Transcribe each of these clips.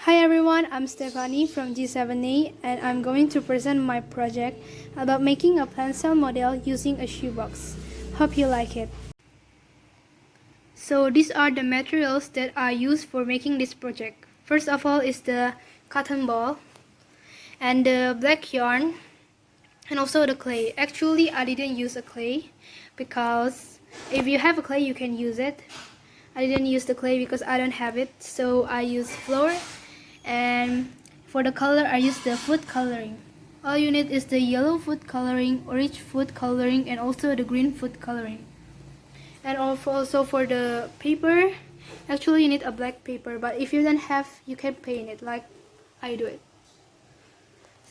Hi everyone, I'm Stefani from G7A and I'm going to present my project about making a plant cell model using a shoebox. Hope you like it. So these are the materials that I used for making this project. First of all is the cotton ball and the black yarn and also the clay. Actually I didn't use a clay because if you have a clay you can use it. I didn't use the clay because I don't have it, so I used flour. And for the color I use the food coloring. All you need is the yellow food coloring, orange food coloring, and also the green food coloring. And also for the paper, actually you need a black paper, but if you don't have, you can paint it like I do it.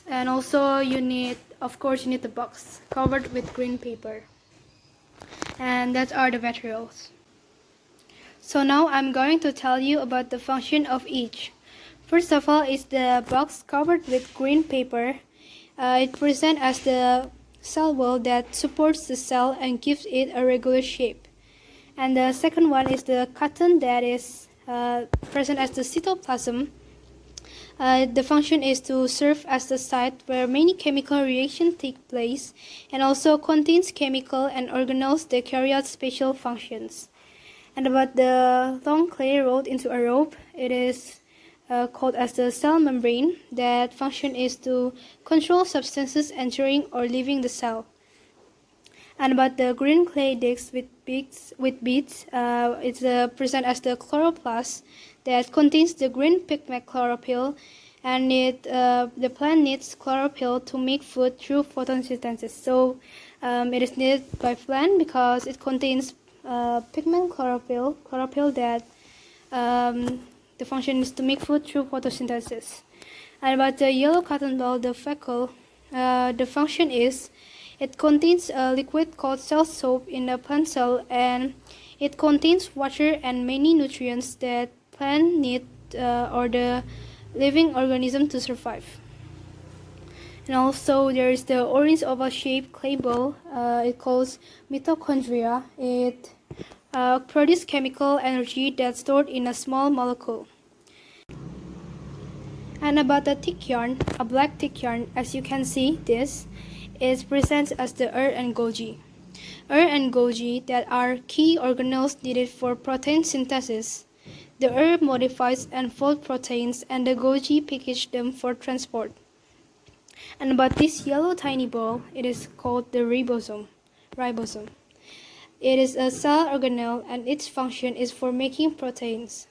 And also you need, of course, you need the box covered with green paper. And that are the materials. So now I'm going to tell you about the function of each. First of all is the box covered with green paper. It presents as the cell wall that supports the cell and gives it a regular shape. And the second one is the cotton that is present as the cytoplasm. The function is to serve as the site where many chemical reactions take place and also contains chemical and organelles that carry out special functions. And about the long clay rolled into a rope, it is called as the cell membrane. That function is to control substances entering or leaving the cell. And about the green clay discs with beads, it's present as the chloroplast that contains the green pigment chlorophyll, and the plant needs chlorophyll to make food through photosynthesis. So it is needed by plant because it contains pigment chlorophyll that the function is to make food through photosynthesis. And about the yellow cotton ball, the fecal, the function is it contains a liquid called cell soap in the plant cell, and it contains water and many nutrients that plant need or the living organism to survive. And also there is the orange oval shaped clay ball. It calls mitochondria. It produces chemical energy that's stored in a small molecule. And about the thick yarn, a black thick yarn, as you can see, this is presented as the ER and Golgi. ER and Golgi that are key organelles needed for protein synthesis. The ER modifies and folds proteins, and the Golgi package them for transport. And about this yellow tiny ball, it is called the ribosome. It is a cell organelle and its function is for making proteins.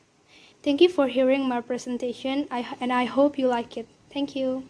Thank you for hearing my presentation and I hope you like it. Thank you.